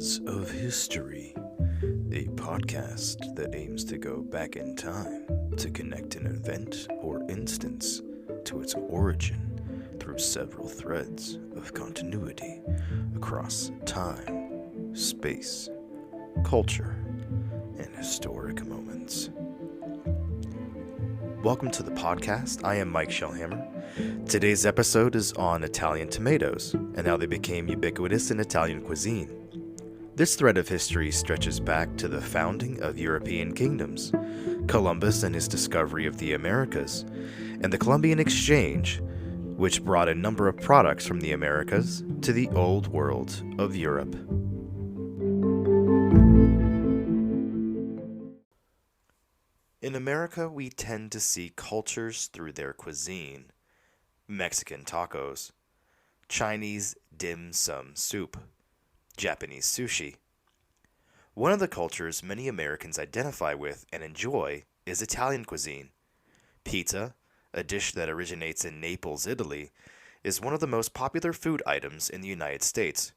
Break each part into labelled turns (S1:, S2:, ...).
S1: Threads of History, a podcast that aims to go back in time to connect an event or instance to its origin through several threads of continuity across time, space, culture, and historic moments. Welcome to the podcast. I am Mike Shellhammer. Today's episode is on Italian tomatoes and how they became ubiquitous in Italian cuisine. This thread of history stretches back to the founding of European kingdoms, Columbus and his discovery of the Americas, and the Columbian exchange, which brought a number of products from the Americas to the old world of Europe. In America, we tend to see cultures through their cuisine. Mexican tacos, Chinese dim sum soup, Japanese sushi. One of the cultures many Americans identify with and enjoy is Italian cuisine. Pizza, a dish that originates in Naples, Italy, is one of the most popular food items in the United States,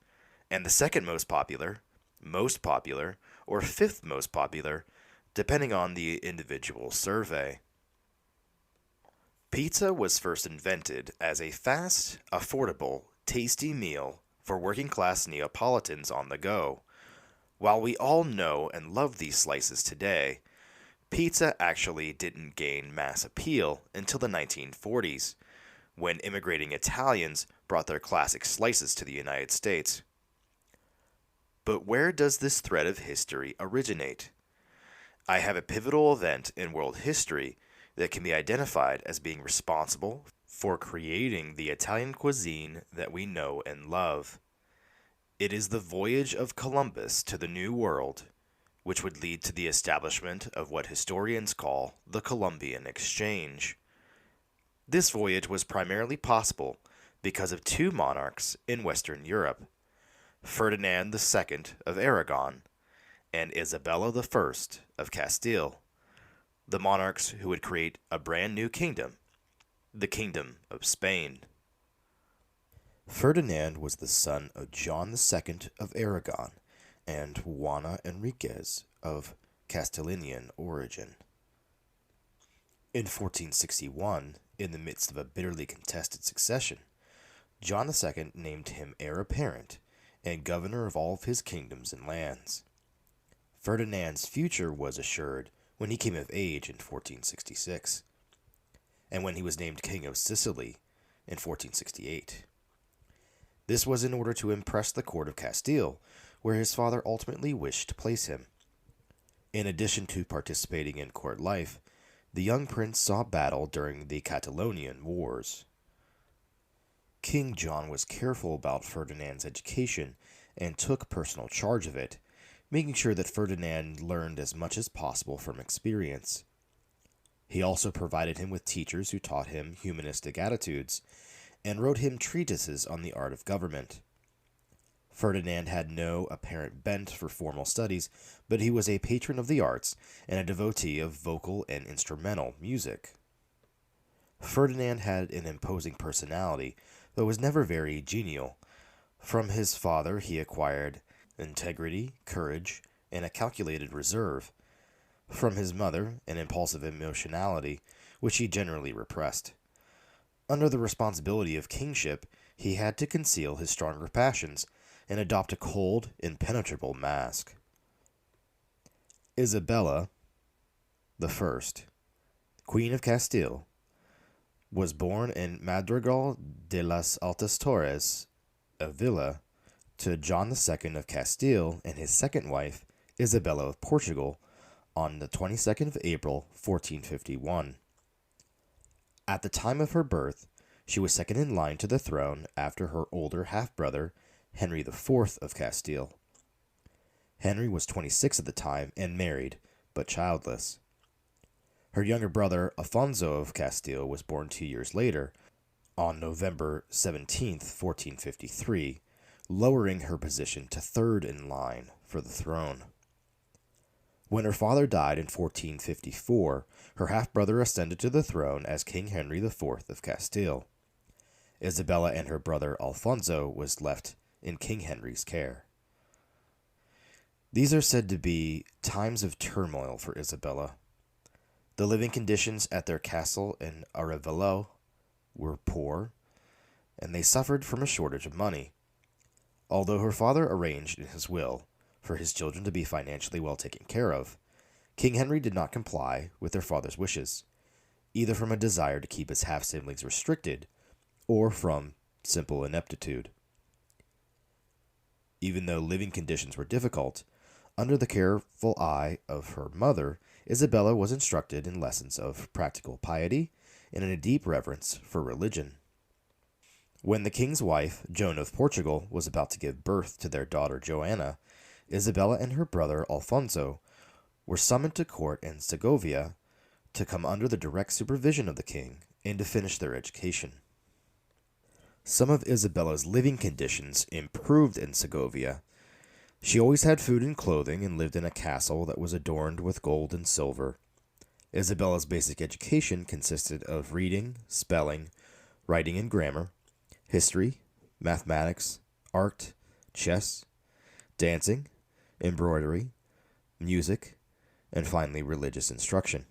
S1: and the second most popular, or fifth most popular, depending on the individual survey. Pizza was first invented as a fast, affordable, tasty meal for working-class Neapolitans on the go. While we all know and love these slices today, pizza actually didn't gain mass appeal until the 1940s, when immigrating Italians brought their classic slices to the United States. But where does this thread of history originate? I have a pivotal event in world history that can be identified as being responsible for creating the Italian cuisine that we know and love. It is the voyage of Columbus to the New World, which would lead to the establishment of what historians call the Columbian Exchange. This voyage was primarily possible because of two monarchs in Western Europe, Ferdinand II of Aragon and Isabella I of Castile, the monarchs who would create a brand new kingdom, the Kingdom of Spain. Ferdinand was the son of John II of Aragon and Juana Enriquez of Castilian origin. In 1461, in the midst of a bitterly contested succession, John II named him heir apparent and governor of all of his kingdoms and lands. Ferdinand's future was assured when he came of age in 1466, and when he was named King of Sicily in 1468. This was in order to impress the court of Castile, where his father ultimately wished to place him. In addition to participating in court life, the young prince saw battle during the Catalonian Wars. King John was careful about Ferdinand's education and took personal charge of it, making sure that Ferdinand learned as much as possible from experience. He also provided him with teachers who taught him humanistic attitudes and wrote him treatises on the art of government. Ferdinand had no apparent bent for formal studies, but he was a patron of the arts and a devotee of vocal and instrumental music. Ferdinand had an imposing personality, though was never very genial. From his father he acquired integrity, courage, and a calculated reserve. From his mother, an impulsive emotionality, which he generally repressed. Under the responsibility of kingship, he had to conceal his stronger passions and adopt a cold, impenetrable mask. Isabella I, Queen of Castile, was born in Madrigal de las Altas Torres, Avila, to John II of Castile and his second wife, Isabella of Portugal, on the 22nd of April, 1451. At the time of her birth, she was second in line to the throne after her older half-brother, Henry IV of Castile. Henry was 26 at the time and married, but childless. Her younger brother, Alfonso of Castile, was born 2 years later, on November 17, 1453, lowering her position to third in line for the throne. When her father died in 1454, her half-brother ascended to the throne as King Henry IV of Castile. Isabella and her brother Alfonso was left in King Henry's care. These are said to be times of turmoil for Isabella. The living conditions at their castle in Arevalo were poor, and they suffered from a shortage of money. Although her father arranged in his will for his children to be financially well taken care of, King Henry did not comply with their father's wishes, either from a desire to keep his half siblings restricted or from simple ineptitude. Even though living conditions were difficult, under the careful eye of her mother, Isabella was instructed in lessons of practical piety and in a deep reverence for religion. When the king's wife, Joan of Portugal, was about to give birth to their daughter Joanna, Isabella and her brother Alfonso were summoned to court in Segovia to come under the direct supervision of the king and to finish their education. Some of Isabella's living conditions improved in Segovia. She always had food and clothing and lived in a castle that was adorned with gold and silver. Isabella's basic education consisted of reading, spelling, writing and grammar, history, mathematics, art, chess, dancing, embroidery, music, and finally religious instruction.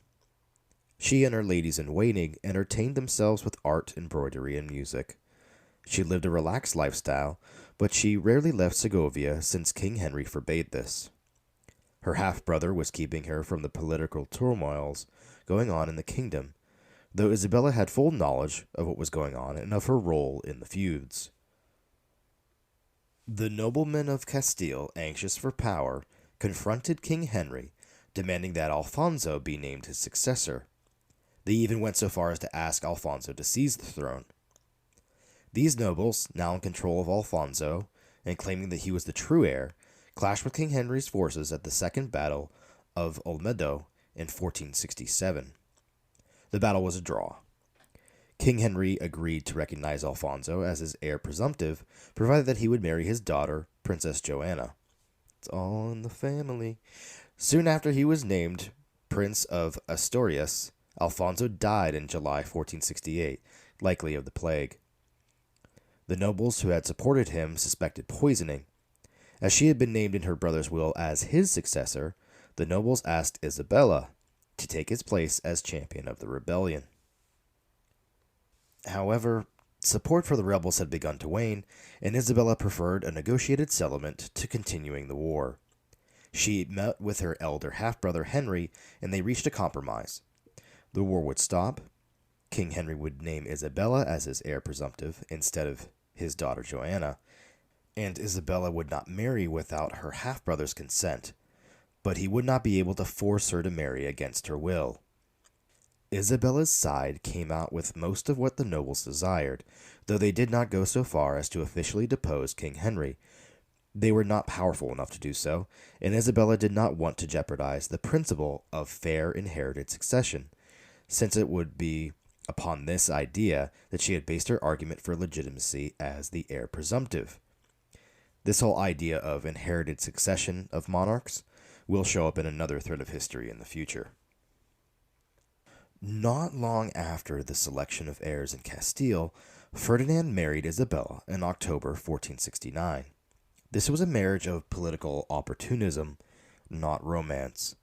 S1: She and her ladies-in-waiting entertained themselves with art, embroidery, and music. She lived a relaxed lifestyle, but she rarely left Segovia since King Henry forbade this. Her half-brother was keeping her from the political turmoils going on in the kingdom, though Isabella had full knowledge of what was going on and of her role in the feuds. The noblemen of Castile, anxious for power, confronted King Henry, demanding that Alfonso be named his successor. They even went so far as to ask Alfonso to seize the throne. These nobles, now in control of Alfonso and claiming that he was the true heir, clashed with King Henry's forces at the Second Battle of Olmedo in 1467. The battle was a draw. King Henry agreed to recognize Alfonso as his heir presumptive, provided that he would marry his daughter, Princess Joanna. It's all in the family. Soon after he was named Prince of Asturias, Alfonso died in July 1468, likely of the plague. The nobles who had supported him suspected poisoning. As she had been named in her brother's will as his successor, the nobles asked Isabella to take his place as champion of the rebellion. However, support for the rebels had begun to wane, and Isabella preferred a negotiated settlement to continuing the war. She met with her elder half-brother Henry, and they reached a compromise. The war would stop. King Henry would name Isabella as his heir presumptive instead of his daughter Joanna, and Isabella would not marry without her half-brother's consent, but he would not be able to force her to marry against her will. Isabella's side came out with most of what the nobles desired, though they did not go so far as to officially depose King Henry. They were not powerful enough to do so, and Isabella did not want to jeopardize the principle of fair inherited succession, since it would be upon this idea that she had based her argument for legitimacy as the heir presumptive. This whole idea of inherited succession of monarchs will show up in another thread of history in the future. Not long after the selection of heirs in Castile, Ferdinand married Isabella in October 1469. This was a marriage of political opportunism, not romance.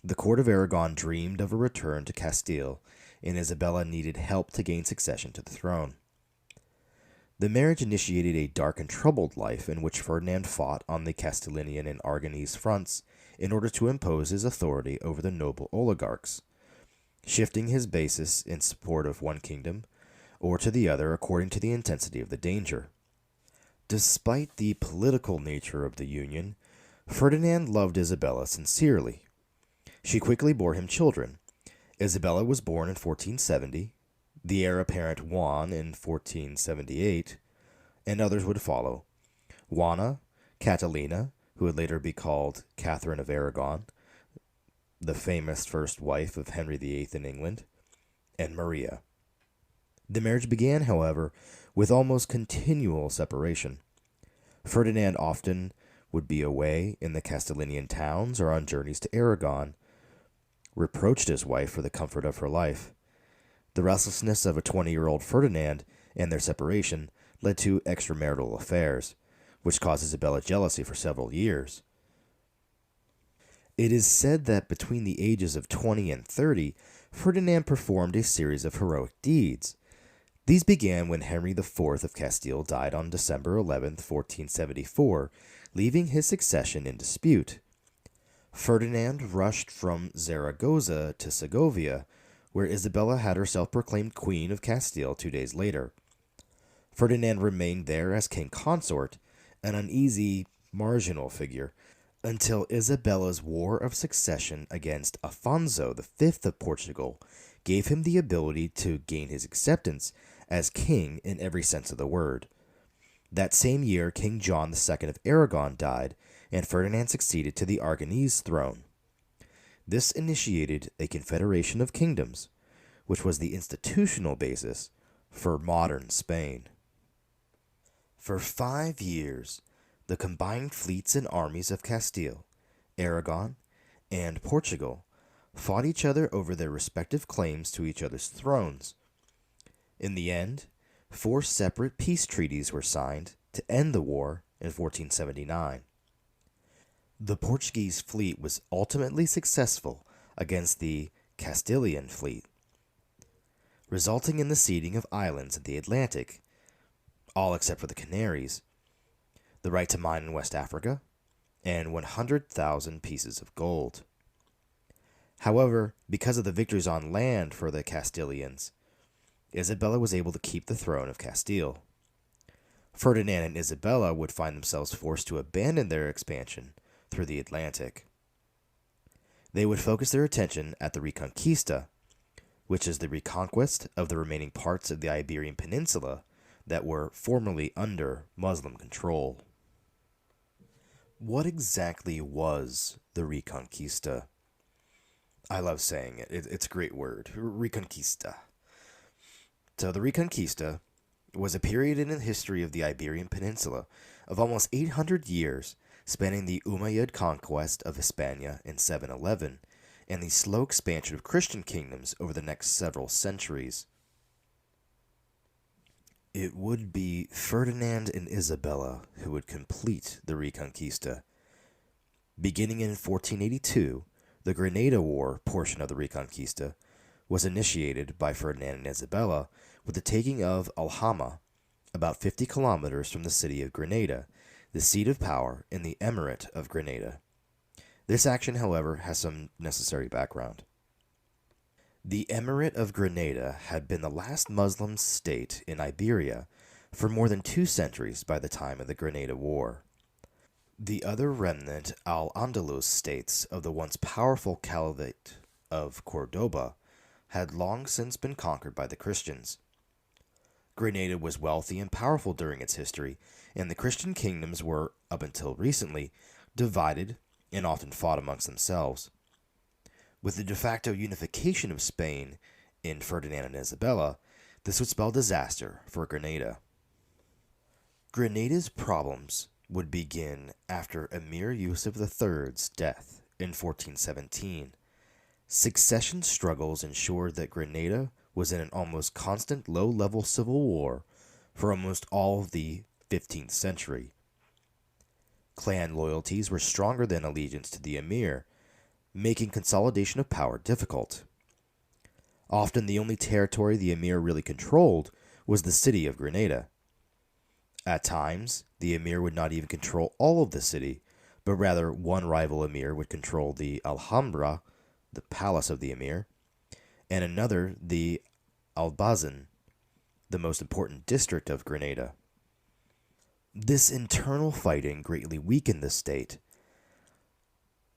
S1: The court of Aragon dreamed of a return to Castile, and Isabella needed help to gain succession to the throne. The marriage initiated a dark and troubled life in which Ferdinand fought on the Castilian and Aragonese fronts in order to impose his authority over the noble oligarchs, shifting his basis in support of one kingdom or to the other according to the intensity of the danger. Despite the political nature of the union, Ferdinand loved Isabella sincerely. She quickly bore him children. Isabella was born in 1470, the heir apparent Juan in 1478, and others would follow. Juana, Catalina, who would later be called Catherine of Aragon, the famous first wife of Henry VIII in England, and Maria. The marriage began, however, with almost continual separation. Ferdinand often would be away in the Castilian towns or on journeys to Aragon, reproached his wife for the comfort of her life. The restlessness of a 20-year-old Ferdinand and their separation led to extramarital affairs, which caused Isabella jealousy for several years. It is said that between the ages of 20 and 30, Ferdinand performed a series of heroic deeds. These began when Henry IV of Castile died on December 11, 1474, leaving his succession in dispute. Ferdinand rushed from Zaragoza to Segovia, where Isabella had herself proclaimed Queen of Castile 2 days later. Ferdinand remained there as king consort, an uneasy, marginal figure, until Isabella's war of succession against Afonso V of Portugal gave him the ability to gain his acceptance as king in every sense of the word. That same year, King John II of Aragon died, and Ferdinand succeeded to the Aragonese throne. This initiated a confederation of kingdoms, which was the institutional basis for modern Spain. For 5 years, the combined fleets and armies of Castile, Aragon, and Portugal fought each other over their respective claims to each other's thrones. In the end, 4 separate peace treaties were signed to end the war in 1479. The Portuguese fleet was ultimately successful against the Castilian fleet, resulting in the ceding of islands in the Atlantic, all except for the Canaries, the right to mine in West Africa, and 100,000 pieces of gold. However, because of the victories on land for the Castilians, Isabella was able to keep the throne of Castile. Ferdinand and Isabella would find themselves forced to abandon their expansion through the Atlantic. They would focus their attention at the Reconquista, which is the reconquest of the remaining parts of the Iberian Peninsula that were formerly under Muslim control. What exactly was the Reconquista? I love saying it. It's a great word. Reconquista. So the Reconquista was a period in the history of the Iberian Peninsula of almost 800 years, spanning the Umayyad conquest of Hispania in 711 and the slow expansion of Christian kingdoms over the next several centuries. It would be Ferdinand and Isabella who would complete the Reconquista. Beginning in 1482, the Granada War portion of the Reconquista was initiated by Ferdinand and Isabella with the taking of Alhama, about 50 kilometers from the city of Granada, the seat of power in the Emirate of Granada. This action, however, has some necessary background. The Emirate of Granada had been the last Muslim state in Iberia for more than 2 centuries by the time of the Granada War. The other remnant Al-Andalus states of the once powerful Caliphate of Cordoba had long since been conquered by the Christians. Granada was wealthy and powerful during its history, and the Christian kingdoms were, up until recently, divided and often fought amongst themselves. With the de facto unification of Spain in Ferdinand and Isabella, this would spell disaster for Granada. Granada's problems would begin after Emir Yusuf III's death in 1417. Succession struggles ensured that Granada was in an almost constant low-level civil war for almost all of the 15th century. Clan loyalties were stronger than allegiance to the emir, making consolidation of power difficult. Often the only territory the emir really controlled was the city of Granada. At times, the emir would not even control all of the city, but rather one rival emir would control the Alhambra, the palace of the emir, and another the Albayzin, the most important district of Granada. This internal fighting greatly weakened the state.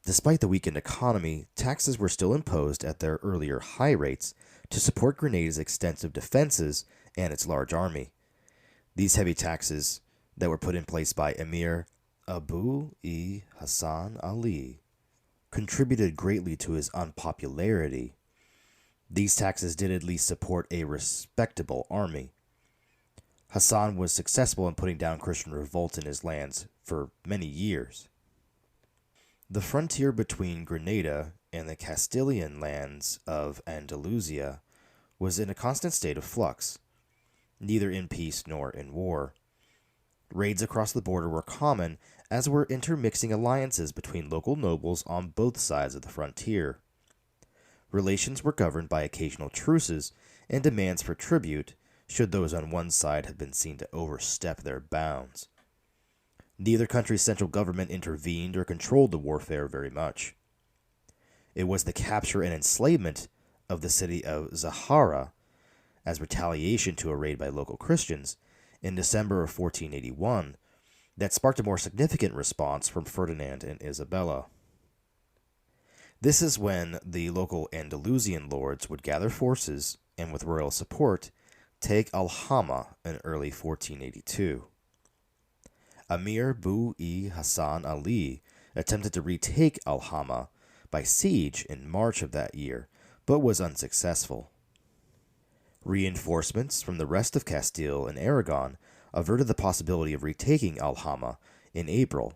S1: Despite the weakened economy, taxes were still imposed at their earlier high rates to support Grenada's extensive defenses and its large army. These heavy taxes that were put in place by Emir Abu-i-Hassan Ali contributed greatly to his unpopularity. These taxes did at least support a respectable army. Hassan was successful in putting down Christian revolts in his lands for many years. The frontier between Granada and the Castilian lands of Andalusia was in a constant state of flux, neither in peace nor in war. Raids across the border were common, as were intermixing alliances between local nobles on both sides of the frontier. Relations were governed by occasional truces and demands for tribute, should those on one side have been seen to overstep their bounds. Neither country's central government intervened or controlled the warfare very much. It was the capture and enslavement of the city of Zahara, as retaliation to a raid by local Christians, in December of 1481, that sparked a more significant response from Ferdinand and Isabella. This is when the local Andalusian lords would gather forces and, with royal support, take Alhama in early 1482. Amir Bu-i-Hassan Ali attempted to retake Alhama by siege in March of that year, but was unsuccessful. Reinforcements from the rest of Castile and Aragon averted the possibility of retaking Alhama in April,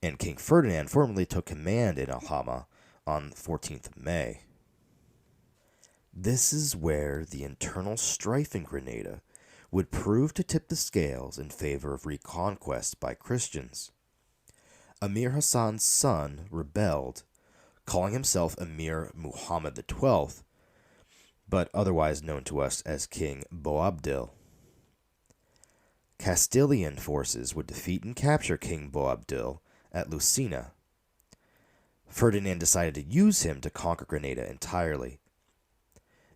S1: and King Ferdinand formally took command in Alhama on 14th of May. This is where the internal strife in Granada would prove to tip the scales in favor of reconquest by Christians. Amir Hassan's son rebelled, calling himself Emir Muhammad XII, but otherwise known to us as King Boabdil. Castilian forces would defeat and capture King Boabdil at Lucena. Ferdinand decided to use him to conquer Granada entirely.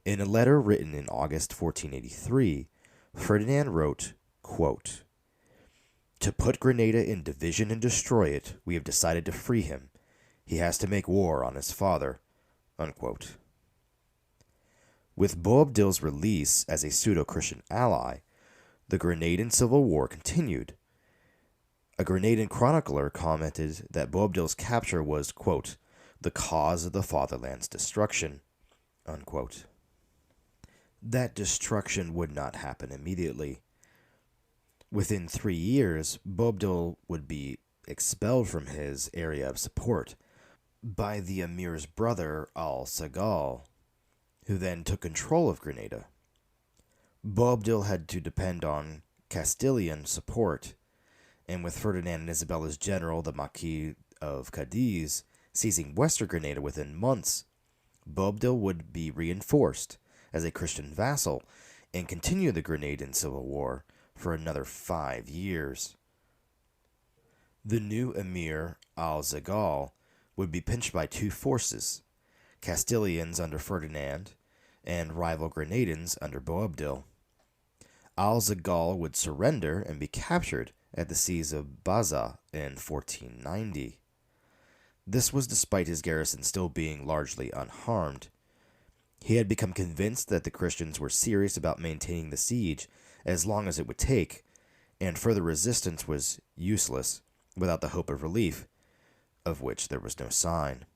S1: In a letter written in August 1483, Ferdinand wrote, quote, "To put Granada in division and destroy it, we have decided to free him. He has to make war on his father." Unquote. With Boabdil's release as a pseudo-Christian ally, the Granadan Civil War continued. A Granadan chronicler commented that Boabdil's capture was, quote, "the cause of the fatherland's destruction," unquote. That destruction would not happen immediately. Within 3 years, Boabdil would be expelled from his area of support by the emir's brother Al-Sagal, who then took control of Granada. Boabdil had to depend on Castilian support, and with Ferdinand and Isabella's general, the Marquis of Cadiz, seizing Western Granada within months, Boabdil would be reinforced as a Christian vassal and continue the Granadan Civil War for another 5 years. The new emir, Al-Zagal, would be pinched by two forces, Castilians under Ferdinand and rival Granadans under Boabdil. Al-Zagal would surrender and be captured at the seas of Baza in 1490. This was despite his garrison still being largely unharmed. He had become convinced that the Christians were serious about maintaining the siege as long as it would take, and further resistance was useless without the hope of relief, of which there was no sign.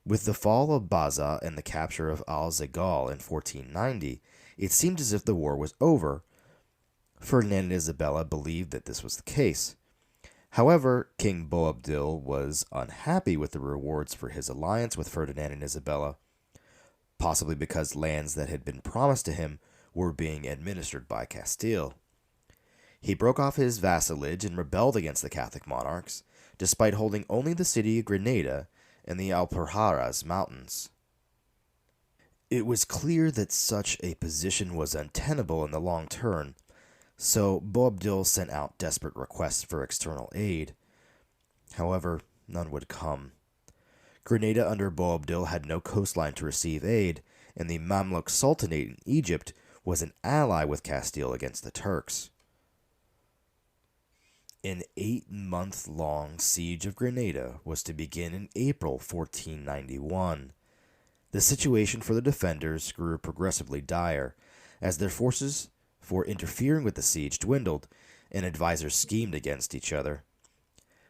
S1: With the fall of Baza and the capture of Al-Zagal in 1490, it seemed as if the war was over. Ferdinand and Isabella believed that this was the case. However, King Boabdil was unhappy with the rewards for his alliance with Ferdinand and Isabella, possibly because lands that had been promised to him were being administered by Castile. He broke off his vassalage and rebelled against the Catholic monarchs, despite holding only the city of Granada and the Alpujarras Mountains. It was clear that such a position was untenable in the long term, so Boabdil sent out desperate requests for external aid. However, none would come. Granada under Boabdil had no coastline to receive aid, and the Mamluk Sultanate in Egypt was an ally with Castile against the Turks. An 8-month-long siege of Granada was to begin in April 1491. The situation for the defenders grew progressively dire, as their forces for interfering with the siege dwindled, and advisors schemed against each other.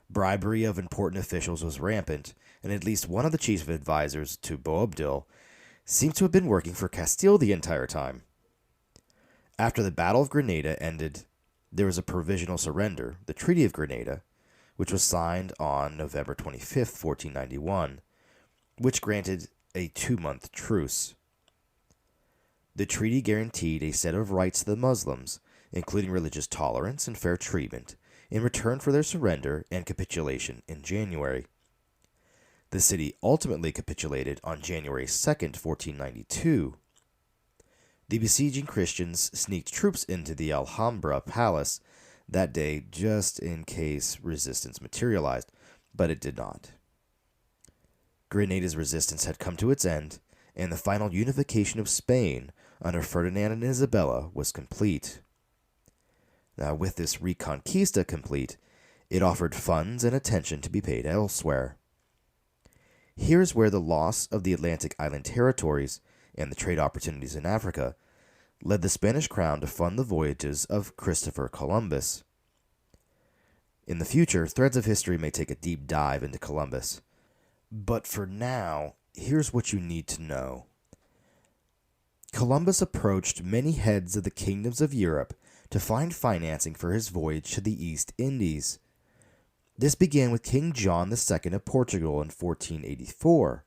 S1: Bribery of important officials was rampant, and at least one of the chief advisors to Boabdil seems to have been working for Castile the entire time. After the Battle of Granada ended, there was a provisional surrender, the Treaty of Granada, which was signed on November 25th, 1491, which granted a 2-month truce. The treaty guaranteed a set of rights to the Muslims, including religious tolerance and fair treatment, in return for their surrender and capitulation in January. The city ultimately capitulated on January 2nd, 1492. The besieging Christians sneaked troops into the Alhambra palace that day just in case resistance materialized, but it did not. Grenada's resistance had come to its end, and the final unification of Spain under Ferdinand and Isabella was complete. Now, with this Reconquista complete, it offered funds and attention to be paid elsewhere. Here's where the loss of the Atlantic island territories and the trade opportunities in Africa led the Spanish crown to fund the voyages of Christopher Columbus. In the future, Threads of History may take a deep dive into Columbus. But for now, here's what you need to know. Columbus approached many heads of the kingdoms of Europe to find financing for his voyage to the East Indies. This began with King John II of Portugal in 1484.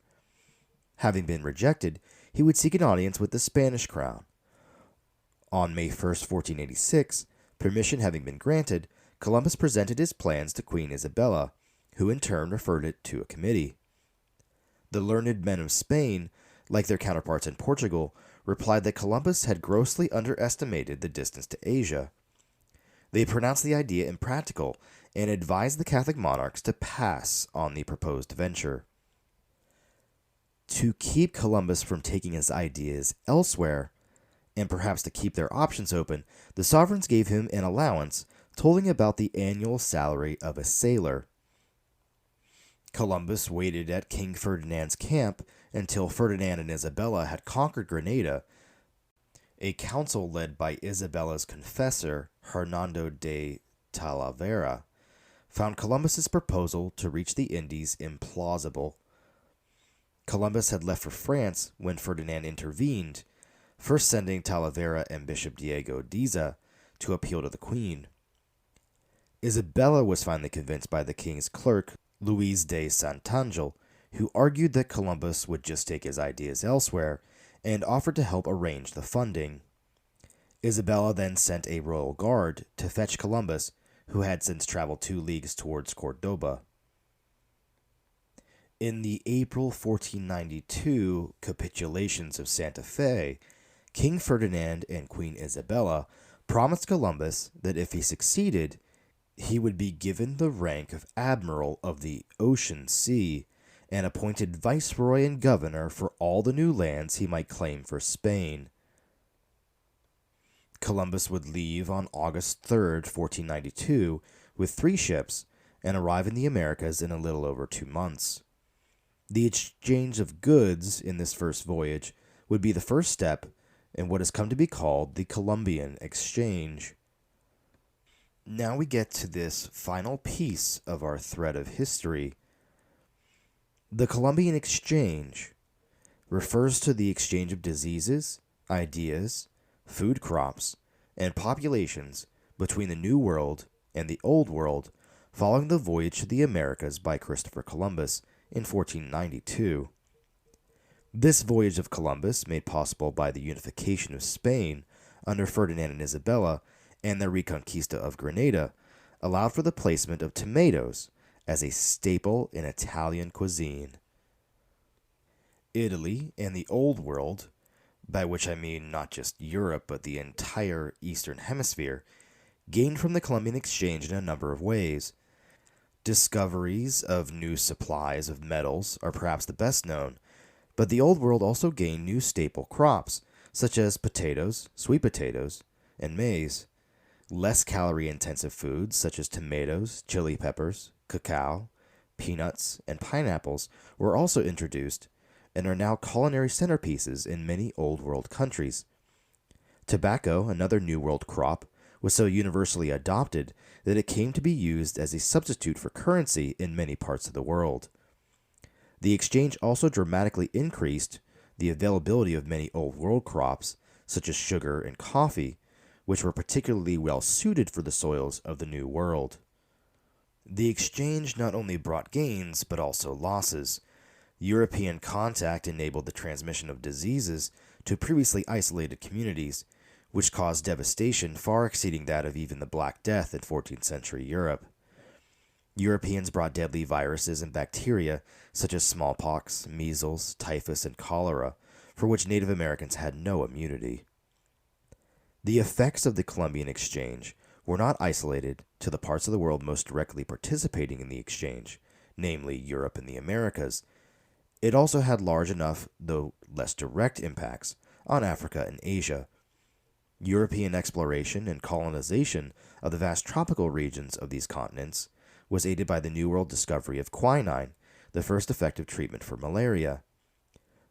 S1: Having been rejected, he would seek an audience with the Spanish crown. On May 1st, 1486, permission having been granted, Columbus presented his plans to Queen Isabella, who in turn referred it to a committee. The learned men of Spain, like their counterparts in Portugal, replied that Columbus had grossly underestimated the distance to Asia. They pronounced the idea impractical and advised the Catholic monarchs to pass on the proposed venture. To keep Columbus from taking his ideas elsewhere, and perhaps to keep their options open, the sovereigns gave him an allowance totaling about the annual salary of a sailor. Columbus waited at King Ferdinand's camp until Ferdinand and Isabella had conquered Grenada. A council led by Isabella's confessor, Hernando de Talavera, found Columbus's proposal to reach the Indies implausible. Columbus had left for France when Ferdinand intervened, first sending Talavera and Bishop Diego Deza to appeal to the Queen. Isabella was finally convinced by the king's clerk, Luis de Santangel, who argued that Columbus would just take his ideas elsewhere and offered to help arrange the funding. Isabella then sent a royal guard to fetch Columbus, who had since traveled 2 leagues towards Cordoba. In the April 1492 capitulations of Santa Fe, King Ferdinand and Queen Isabella promised Columbus that if he succeeded, he would be given the rank of Admiral of the Ocean Sea and appointed Viceroy and Governor for all the new lands he might claim for Spain. Columbus would leave on August 3rd, 1492, with 3 ships and arrive in the Americas in a little over 2 months. The exchange of goods in this first voyage would be the first step in what has come to be called the Columbian Exchange. Now we get to this final piece of our thread of history. The Columbian Exchange refers to the exchange of diseases, ideas, food crops, and populations between the New World and the Old World following the voyage to the Americas by Christopher Columbus in 1492. This voyage of Columbus, made possible by the unification of Spain under Ferdinand and Isabella and the Reconquista of Grenada, allowed for the placement of tomatoes as a staple in Italian cuisine. Italy and the Old World, by which I mean not just Europe but the entire Eastern Hemisphere, gained from the Columbian Exchange in a number of ways. Discoveries of new supplies of metals are perhaps the best known, but the Old World also gained new staple crops, such as potatoes, sweet potatoes, and maize. Less calorie-intensive foods, such as tomatoes, chili peppers, cacao, peanuts, and pineapples, were also introduced and are now culinary centerpieces in many Old World countries. Tobacco, another New World crop, was so universally adopted that it came to be used as a substitute for currency in many parts of the world. The exchange also dramatically increased the availability of many Old World crops, such as sugar and coffee, which were particularly well suited for the soils of the New World. The exchange not only brought gains, but also losses. European contact enabled the transmission of diseases to previously isolated communities, which caused devastation far exceeding that of even the Black Death in 14th century Europe. Europeans brought deadly viruses and bacteria such as smallpox, measles, typhus, and cholera, for which Native Americans had no immunity. The effects of the Columbian exchange were not isolated to the parts of the world most directly participating in the exchange, namely Europe and the Americas. It also had large enough, though less direct, impacts on Africa and Asia. European exploration and colonization of the vast tropical regions of these continents was aided by the New World discovery of quinine, the first effective treatment for malaria.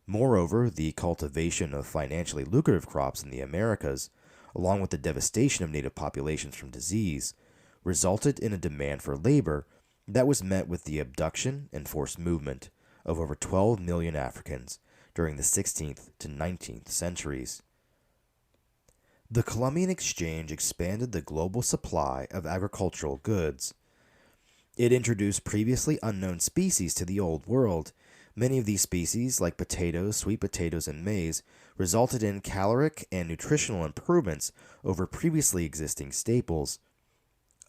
S1: Moreover, the cultivation of financially lucrative crops in the Americas, along with the devastation of native populations from disease, resulted in a demand for labor that was met with the abduction and forced movement of over 12 million Africans during the 16th to 19th centuries. The Columbian exchange expanded the global supply of agricultural goods. It introduced previously unknown species to the Old World. Many of these species, like potatoes, sweet potatoes, and maize, resulted in caloric and nutritional improvements over previously existing staples.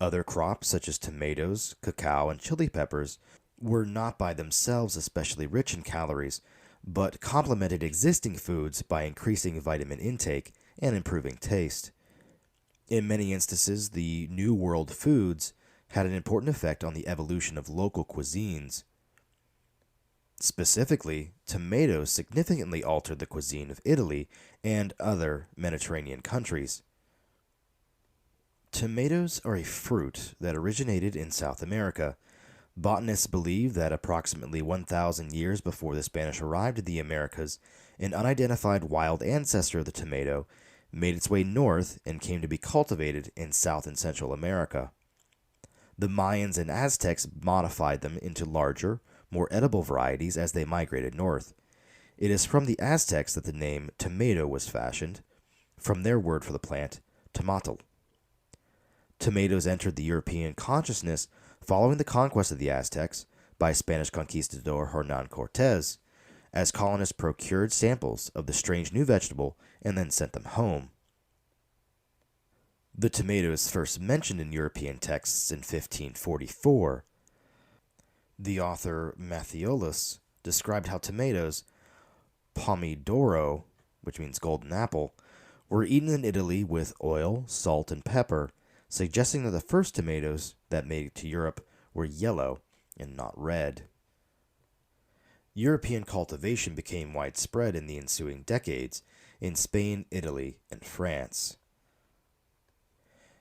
S1: Other crops, such as tomatoes, cacao, and chili peppers, were not by themselves especially rich in calories, but complemented existing foods by increasing vitamin intake and improving taste. In many instances, the New World foods had an important effect on the evolution of local cuisines. Specifically, tomatoes significantly altered the cuisine of Italy and other Mediterranean countries. Tomatoes are a fruit that originated in South America. Botanists believe that approximately 1,000 years before the Spanish arrived in the Americas, an unidentified wild ancestor of the tomato made its way north and came to be cultivated in South and Central America. The Mayans and Aztecs modified them into larger, more edible varieties as they migrated north. It is from the Aztecs that the name tomato was fashioned, from their word for the plant, tomatl. Tomatoes entered the European consciousness following the conquest of the Aztecs by Spanish conquistador Hernan Cortés, as colonists procured samples of the strange new vegetable and then sent them home. The tomato is first mentioned in European texts in 1544. The author Matthiolus described how tomatoes, pomidoro, which means golden apple, were eaten in Italy with oil, salt, and pepper, suggesting that the first tomatoes that made it to Europe were yellow and not red. European cultivation became widespread in the ensuing decades in Spain, Italy, and France.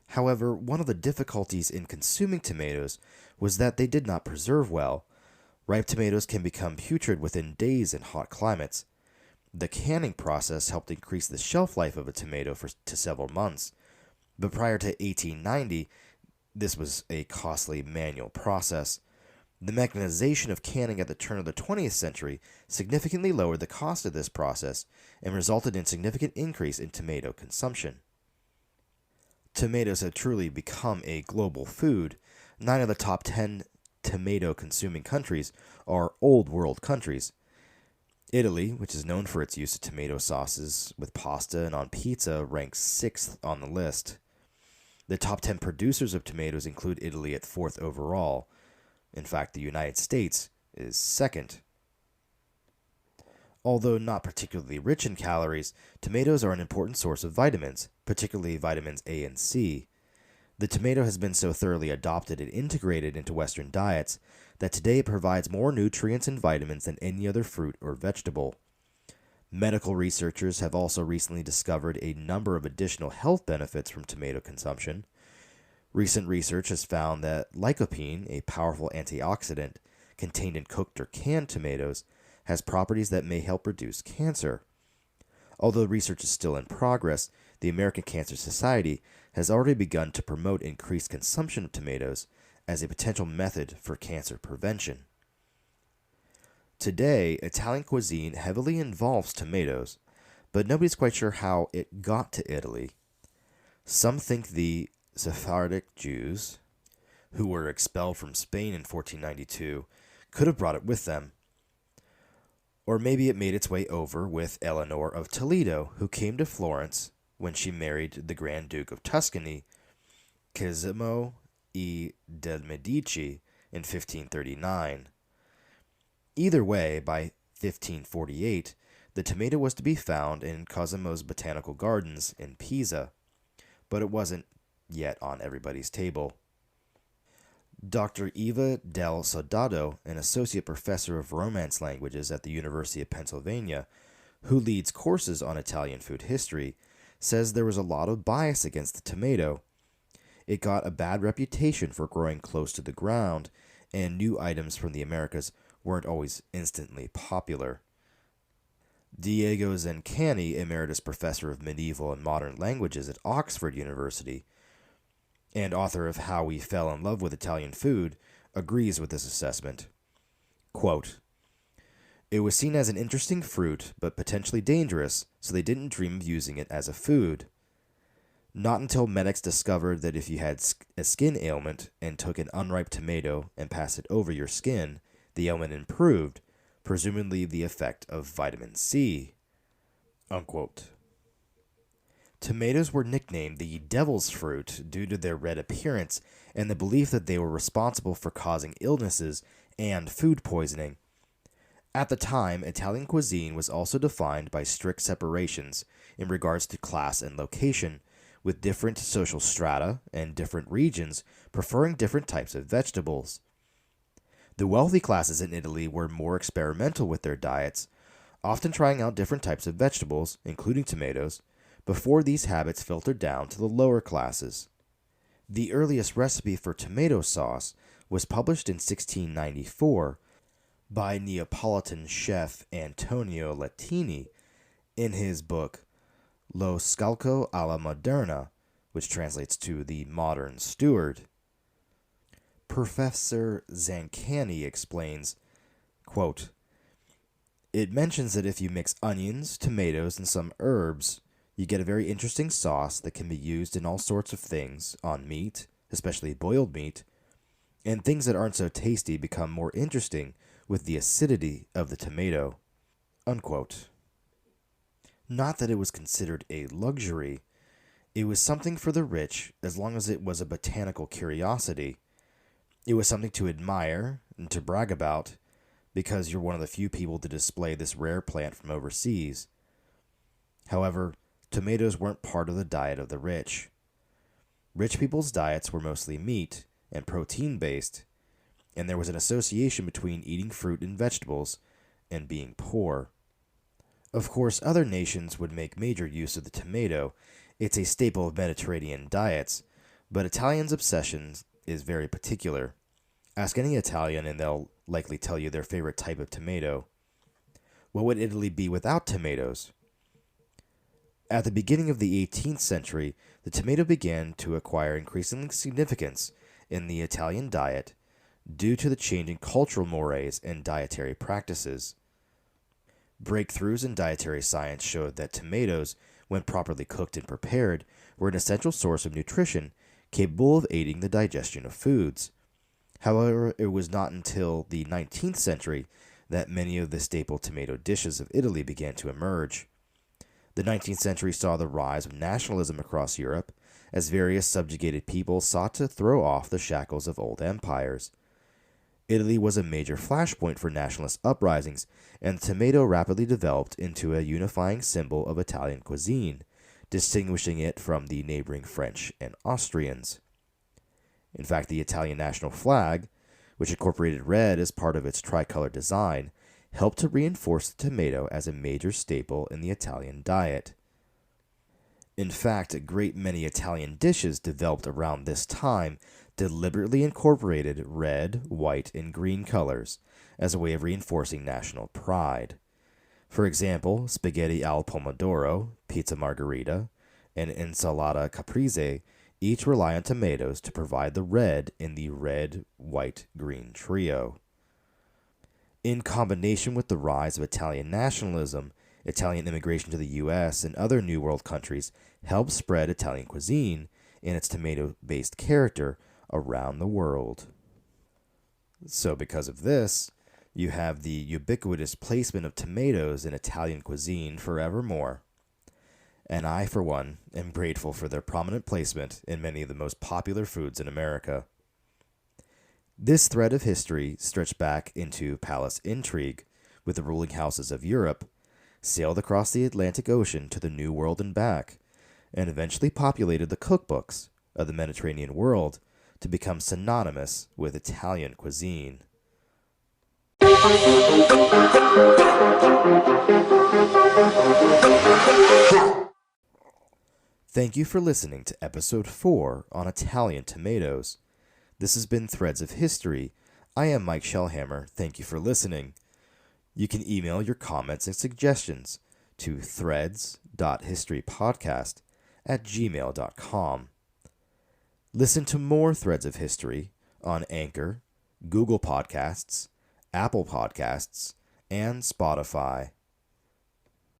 S1: However, one of the difficulties in consuming tomatoes was that they did not preserve well. Ripe tomatoes can become putrid within days in hot climates. The canning process helped increase the shelf life of a tomato to several months, but prior to 1890, this was a costly manual process. The mechanization of canning at the turn of the 20th century significantly lowered the cost of this process and resulted in significant increase in tomato consumption. Tomatoes have truly become a global food. 9 of the top 10 tomato-consuming countries are Old World countries. Italy, which is known for its use of tomato sauces with pasta and on pizza, ranks 6th on the list. The top 10 producers of tomatoes include Italy at 4th overall. In fact, the United States is 2nd. Although not particularly rich in calories, tomatoes are an important source of vitamins, particularly vitamins A and C. The tomato has been so thoroughly adopted and integrated into Western diets that today it provides more nutrients and vitamins than any other fruit or vegetable. Medical researchers have also recently discovered a number of additional health benefits from tomato consumption. Recent research has found that lycopene, a powerful antioxidant contained in cooked or canned tomatoes, has properties that may help reduce cancer. Although research is still in progress, the American Cancer Society has already begun to promote increased consumption of tomatoes as a potential method for cancer prevention. Today, Italian cuisine heavily involves tomatoes, but nobody's quite sure how it got to Italy. Some think the Sephardic Jews, who were expelled from Spain in 1492, could have brought it with them. Or maybe it made its way over with Eleanor of Toledo, who came to Florence when she married the Grand Duke of Tuscany, Cosimo del Medici, in 1539. Either way, by 1548, the tomato was to be found in Cosimo's botanical gardens in Pisa, but it wasn't yet on everybody's table. Dr. Eva del Soldado, an associate professor of Romance languages at the University of Pennsylvania, who leads courses on Italian food history, says there was a lot of bias against the tomato. It got a bad reputation for growing close to the ground, and new items from the Americas weren't always instantly popular. Diego Zancani, emeritus professor of medieval and modern languages at Oxford University, and author of How We Fell in Love with Italian Food, agrees with this assessment. Quote, "It was seen as an interesting fruit, but potentially dangerous, so they didn't dream of using it as a food. Not until medics discovered that if you had a skin ailment and took an unripe tomato and passed it over your skin, the ailment improved, presumably the effect of vitamin C." Unquote. Tomatoes were nicknamed the devil's fruit due to their red appearance and the belief that they were responsible for causing illnesses and food poisoning. At the time, Italian cuisine was also defined by strict separations in regards to class and location, with different social strata and different regions preferring different types of vegetables. The wealthy classes in Italy were more experimental with their diets, often trying out different types of vegetables, including tomatoes, before these habits filtered down to the lower classes. The earliest recipe for tomato sauce was published in 1694 by Neapolitan chef Antonio Latini in his book Lo Scalco alla Moderna, which translates to The Modern Steward. Professor Zancani explains, quote, "It mentions that if you mix onions, tomatoes, and some herbs, you get a very interesting sauce that can be used in all sorts of things, on meat, especially boiled meat, and things that aren't so tasty become more interesting with the acidity of the tomato." Unquote. Not that it was considered a luxury. It was something for the rich as long as it was a botanical curiosity. It was something to admire and to brag about because you're one of the few people to display this rare plant from overseas. However, tomatoes weren't part of the diet of the rich. Rich people's diets were mostly meat and protein-based, and there was an association between eating fruit and vegetables and being poor. Of course, other nations would make major use of the tomato. It's a staple of Mediterranean diets, but Italians' obsession is very particular. Ask any Italian and they'll likely tell you their favorite type of tomato. What would Italy be without tomatoes? At the beginning of the 18th century, the tomato began to acquire increasing significance in the Italian diet due to the changing cultural mores and dietary practices. Breakthroughs in dietary science showed that tomatoes, when properly cooked and prepared, were an essential source of nutrition capable of aiding the digestion of foods. However, it was not until the 19th century that many of the staple tomato dishes of Italy began to emerge. The 19th century saw the rise of nationalism across Europe as various subjugated peoples sought to throw off the shackles of old empires. Italy was a major flashpoint for nationalist uprisings, and the tomato rapidly developed into a unifying symbol of Italian cuisine, distinguishing it from the neighboring French and Austrians. In fact, the Italian national flag, which incorporated red as part of its tricolor design, helped to reinforce the tomato as a major staple in the Italian diet. In fact, a great many Italian dishes developed around this time deliberately incorporated red, white, and green colors as a way of reinforcing national pride. For example, spaghetti al pomodoro, pizza margherita, and ensalada caprese each rely on tomatoes to provide the red in the red, white, green trio. In combination with the rise of Italian nationalism, Italian immigration to the U.S. and other New World countries helped spread Italian cuisine and its tomato-based character around the world. So because of this, you have the ubiquitous placement of tomatoes in Italian cuisine forevermore. and I, for one, am grateful for their prominent placement in many of the most popular foods in America. This thread of history stretched back into palace intrigue with the ruling houses of Europe, sailed across the Atlantic Ocean to the New World and back, and eventually populated the cookbooks of the Mediterranean world to become synonymous with Italian cuisine. Thank you for listening to episode 4 on Italian tomatoes. This has been Threads of History. I am Mike Shellhammer. Thank you for listening. You can email your comments and suggestions to threads.historypodcast@gmail.com. Listen to more Threads of History on Anchor, Google Podcasts, Apple Podcasts, and Spotify.